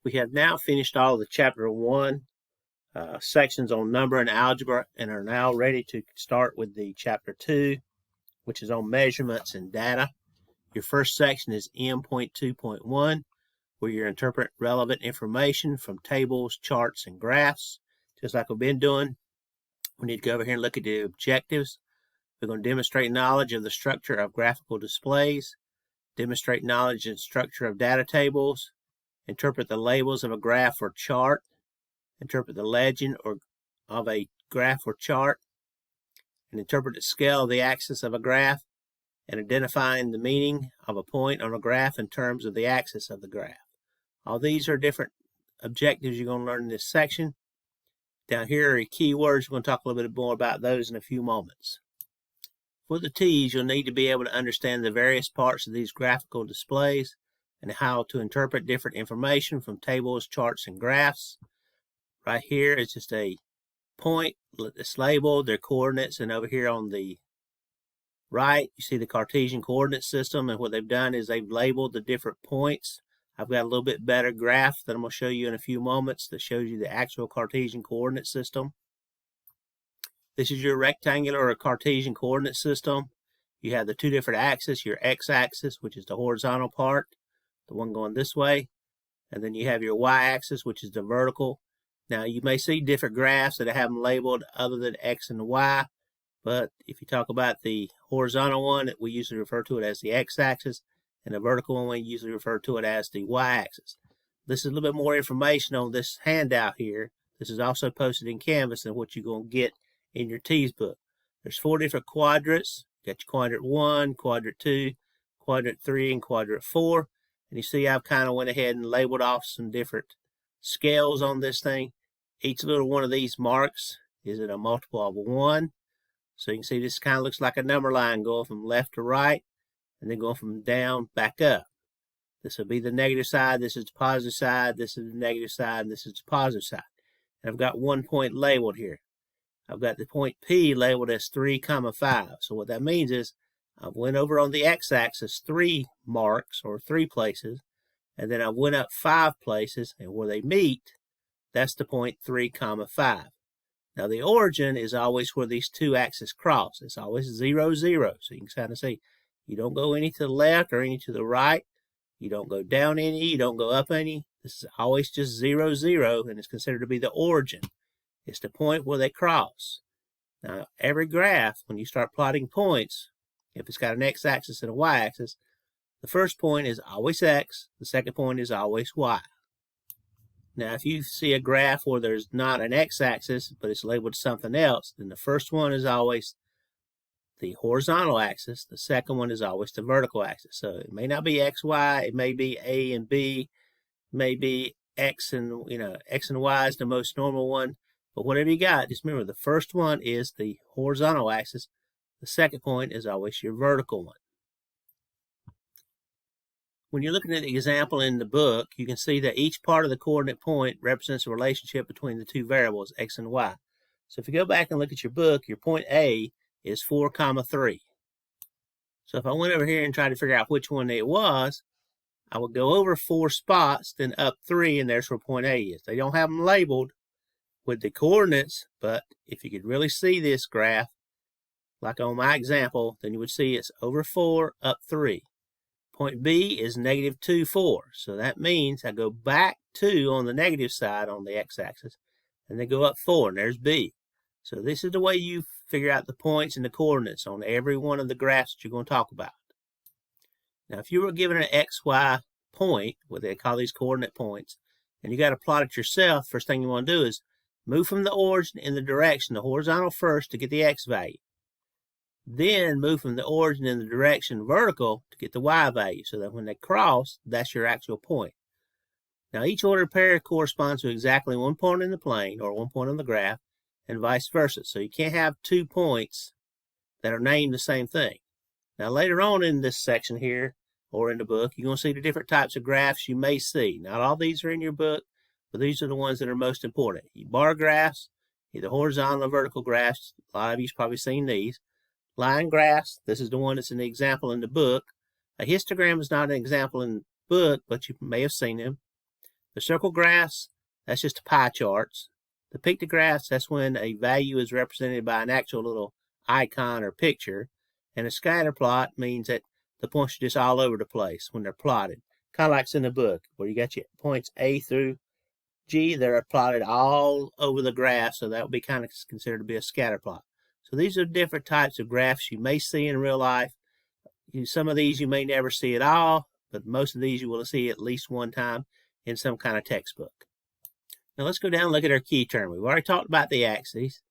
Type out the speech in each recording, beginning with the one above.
We have now finished all of the Chapter 1 sections on number and algebra and are now ready to start with the Chapter 2, which is on measurements and data. Your first section is M.2.1, where you interpret relevant information from tables, charts, and graphs. Just like we've been doing, we need to go over here and look at the objectives. We're going to demonstrate knowledge of the structure of graphical displays, demonstrate knowledge and structure of data tables, interpret the labels of a graph or chart, interpret the legend of a graph or chart, and interpret the scale of the axis of a graph, and identifying the meaning of a point on a graph in terms of the axis of the graph. All these are different objectives you're going to learn in this section. Down here are your keywords. We're going to talk a little bit more about those in a few moments. For the TEAS, you'll need to be able to understand the various parts of these graphical displays and how to interpret different information from tables, charts, and graphs. Right here is just a point. It's labeled, their coordinates, and over here on the right, you see the Cartesian coordinate system, and what they've done is they've labeled the different points. I've got a little bit better graph that I'm going to show you in a few moments that shows you the actual Cartesian coordinate system. This is your rectangular or Cartesian coordinate system. You have the two different axes, your x-axis, which is the horizontal part, the one going this way, and then you have your y-axis, which is the vertical. Now, you may see different graphs that have them labeled other than x and y, but if you talk about the horizontal one, we usually refer to it as the x-axis, and the vertical one, we usually refer to it as the y-axis. This is a little bit more information on this handout here. This is also posted in Canvas and what you're going to get in your TEAS book. There's 4 different quadrants. You got your quadrant 1, quadrant 2, quadrant 3, and quadrant 4. And you see I've kind of went ahead and labeled off some different scales on this thing. Each little one of these marks is a multiple of 1. So you can see this kind of looks like a number line going from left to right and then going from down back up. This will be the negative side, this is the positive side, this is the negative side, and this is the positive side. And I've got 1 point labeled here. I've got the point P labeled as 3, 5. So what that means is I went over on the x-axis 3 marks or 3 places, and then I went up 5 places, and where they meet, that's the point 3, 5. Now the origin is always where these two axes cross. It's always 0, 0. So you can kind of see you don't go any to the left or any to the right. You don't go down any, you don't go up any. This is always just 0, 0, and it's considered to be the origin. It's the point where they cross. Now, every graph, when you start plotting points, if it's got an x-axis and a y-axis, the first point is always x, the second point is always y. Now, if you see a graph where there's not an x-axis, but it's labeled something else, then the first one is always the horizontal axis, the second one is always the vertical axis. So it may not be x, y, it may be a and b, it may be x and y is the most normal one. But whatever you got, just remember the first one is the horizontal axis. The second point is always your vertical one. When you're looking at the example in the book, you can see that each part of the coordinate point represents a relationship between the two variables, x and y. So if you go back and look at your book, your point A is 4, 3. So if I went over here and tried to figure out which one it was, I would go over 4 spots, then up 3, and there's where point A is. They don't have them labeled with the coordinates, but if you could really see this graph, like on my example, then you would see it's over 4, up 3. Point B is -2, 4. So that means I go back 2 on the negative side on the x-axis, and then go up 4, and there's B. So this is the way you figure out the points and the coordinates on every one of the graphs that you're going to talk about. Now, if you were given an XY point, what they call these coordinate points, and you got to plot it yourself, first thing you want to do is move from the origin in the direction, the horizontal first to get the x value. Then move from the origin in the direction vertical to get the y value, so that when they cross, that's your actual point. Now each ordered pair corresponds to exactly 1 point in the plane, or 1 point on the graph, and vice versa. So you can't have 2 points that are named the same thing. Now later on in this section here, or in the book, you're going to see the different types of graphs you may see. Not all these are in your book, but these are the ones that are most important. Bar graphs, either horizontal or vertical graphs. A lot of you've probably seen these. Line graphs, this is the one that's an example in the book. A histogram is not an example in the book, but you may have seen them. The circle graphs, that's just pie charts. The pictographs, that's when a value is represented by an actual little icon or picture. And a scatter plot means that the points are just all over the place when they're plotted. Kind of like it's in the book, where you got your points A through G, they're plotted all over the graph, so that would be kind of considered to be a scatter plot. So these are different types of graphs you may see in real life. Some of these you may never see at all, but most of these you will see at least one time in some kind of textbook. Now let's go down and look at our key term. We've already talked about the axes.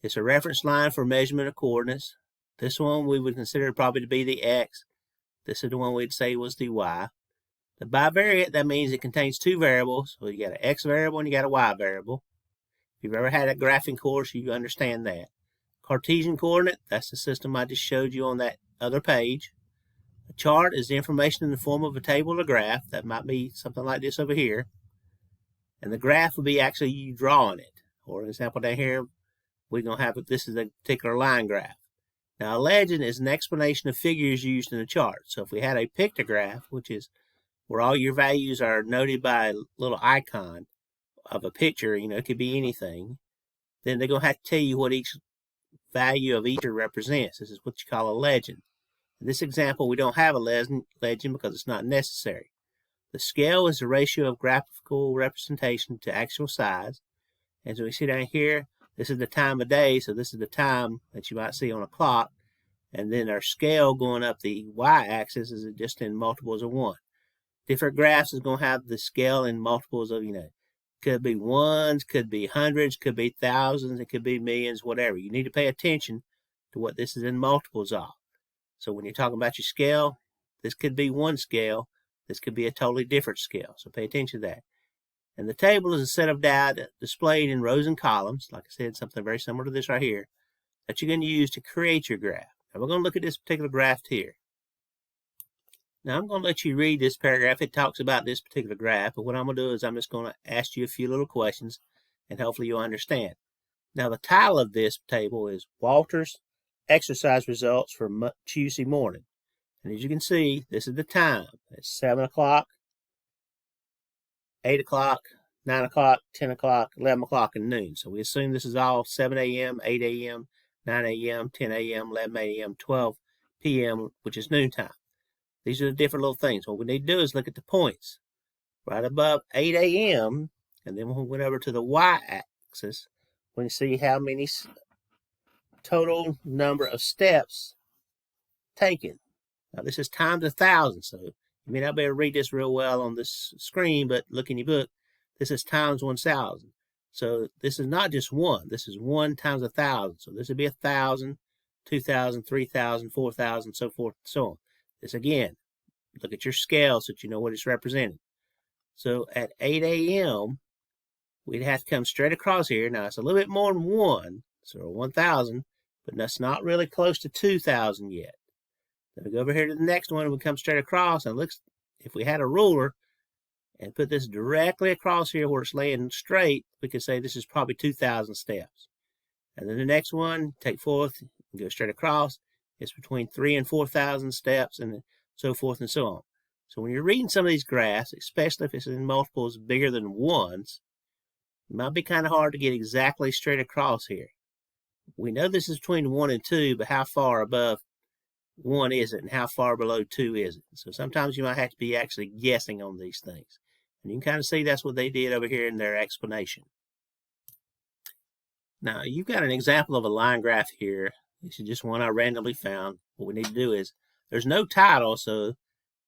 It's a reference line for measurement of coordinates. This one we would consider probably to be the X. This is the one we'd say was the Y. The bivariate, that means it contains two variables. So you got an X variable and you got a Y variable. If you've ever had a graphing course, you understand that. Cartesian coordinate, that's the system I just showed you on that other page. A chart is the information in the form of a table or graph. That might be something like this over here. And the graph will be actually you drawing it. For an example down here, we're going to have it. This is a particular line graph. Now a legend is an explanation of figures used in a chart. So if we had a pictograph, which is where all your values are noted by a little icon of a picture, it could be anything, then they're going to have to tell you what each value of each represents. This is what you call a legend. In this example, we don't have a legend because it's not necessary. The scale is the ratio of graphical representation to actual size. As we see down here, this is the time of day, so this is the time that you might see on a clock. And then our scale going up the y-axis is just in multiples of 1. Different graphs is going to have the scale in multiples of, could be ones, could be hundreds, could be thousands, it could be millions, whatever. You need to pay attention to what this is in multiples of. So when you're talking about your scale, this could be one scale. This could be a totally different scale. So pay attention to that. And the table is a set of data displayed in rows and columns. Like I said, something very similar to this right here that you're going to use to create your graph. Now we're going to look at this particular graph here. Now I'm going to let you read this paragraph. It talks about this particular graph, but what I'm going to do is I'm just going to ask you a few little questions and hopefully you'll understand. Now the title of this table is Walter's Exercise Results for Tuesday morning. And as you can see, this is the time. It's 7 o'clock, 8 o'clock, 9 o'clock, 10 o'clock, 11 o'clock, and noon. So we assume this is all 7 a.m., 8 a.m., 9 a.m., 10 a.m., 11 a.m., 12 p.m., which is noontime. These are the different little things. What we need to do is look at the points. Right above 8 a.m., and then when we went over to the y-axis, we can see how many total number of steps taken. Now this is times 1,000, so you may not be able to read this real well on this screen, but look in your book. This is times 1,000. So this is not just 1. This is 1 times 1,000. So this would be 1,000, 2,000, 3,000, 4,000, so forth and so on. This again, look at your scale so that you know what it's representing. So at 8 a.m., we'd have to come straight across here. Now it's a little bit more than 1, so 1,000, but that's not really close to 2,000 yet. Then we go over here to the next one and we come straight across, and looks, if we had a ruler and put this directly across here where it's laying straight, we could say this is probably 2,000 steps. And then the next one, take forth and go straight across. It's between 3,000 and 4,000 steps, and so forth and so on. So when you're reading some of these graphs, especially if it's in multiples bigger than ones, it might be kind of hard to get exactly straight across here. We know this is between 1 and 2, but how far above 1 is it, and how far below 2 is it? So sometimes you might have to be actually guessing on these things. And you can kind of see that's what they did over here in their explanation. Now, you've got an example of a line graph here. This is just one I randomly found. What we need to do is, there's no title, so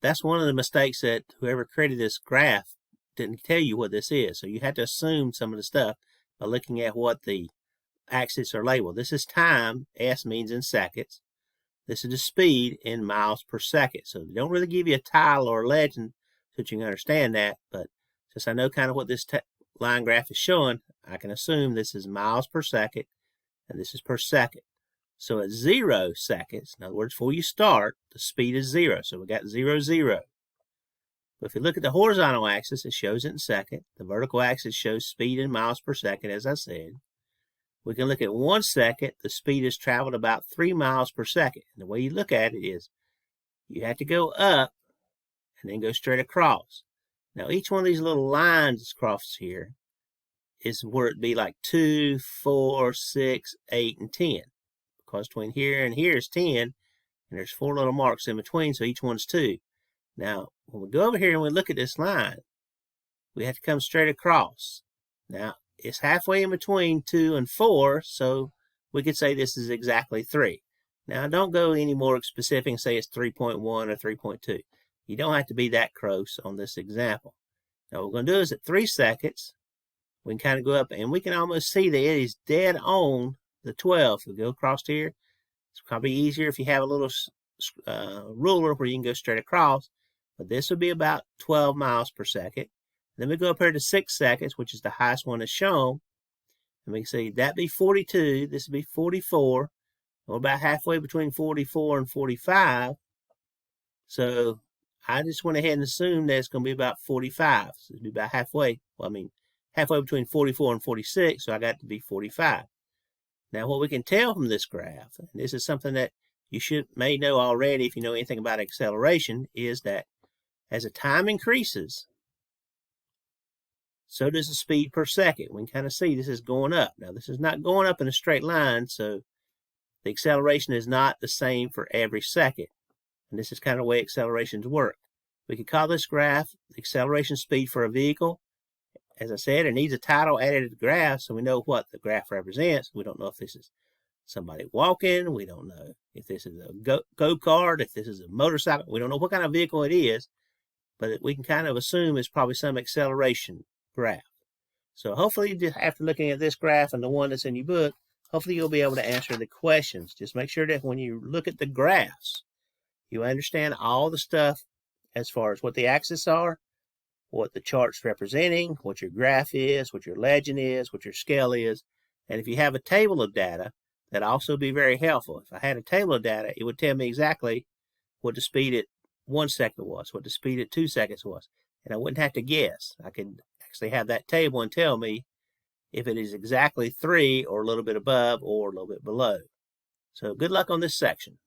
that's one of the mistakes that whoever created this graph didn't tell you what this is. So you have to assume some of the stuff by looking at what the axes are labeled. This is time. S means in seconds. This is the speed in miles per second. So they don't really give you a title or a legend so that you can understand that. But since I know kind of what this line graph is showing, I can assume this is miles per second and this is per second. So at 0 seconds, in other words, before you start, the speed is 0. So we got 0, 0. But if you look at the horizontal axis, it shows it in second. The vertical axis shows speed in miles per second, as I said. We can look at 1 second. The speed is traveled about 3 miles per second. And the way you look at it is you have to go up and then go straight across. Now each one of these little lines across here is where it'd be like 2, 4, 6, 8, and 10. Because between here and here is 10, and there's 4 little marks in between, so each one's 2. Now, when we go over here and we look at this line, we have to come straight across. Now, it's halfway in between 2 and 4, so we could say this is exactly 3. Now, don't go any more specific and say it's 3.1 or 3.2. You don't have to be that close on this example. Now, what we're going to do is at 3 seconds, we can kind of go up, and we can almost see that it is dead on the 12. So we go across here. It's probably easier if you have a little ruler where you can go straight across, but this would be about 12 miles per second. Then we go up here to 6 seconds, which is the highest one that's shown. And we can see that be 42, this would be 44. We're about halfway between 44 and 45. So I just went ahead and assumed that it's going to be about 45. So it'd be about halfway. Well, I mean, halfway between 44 and 46, so I got it to be 45. Now, what we can tell from this graph, and this is something that you may know already if you know anything about acceleration, is that as the time increases, so does the speed per second. We can kind of see this is going up. Now, this is not going up in a straight line, so the acceleration is not the same for every second. And this is kind of the way accelerations work. We could call this graph the acceleration speed for a vehicle. As I said, it needs a title added to the graph so we know what the graph represents. We don't know if this is somebody walking. We don't know if this is a go-kart, if this is a motorcycle. We don't know what kind of vehicle it is, but we can kind of assume it's probably some acceleration graph. So hopefully, after looking at this graph and the one that's in your book, hopefully you'll be able to answer the questions. Just make sure that when you look at the graphs, you understand all the stuff as far as what the axes are, what the chart's representing, what your graph is, what your legend is, what your scale is. And if you have a table of data, that'd also be very helpful. If I had a table of data, it would tell me exactly what the speed at 1 second was, what the speed at 2 seconds was. And I wouldn't have to guess. I could actually have that table and tell me if it is exactly 3 or a little bit above or a little bit below. So good luck on this section.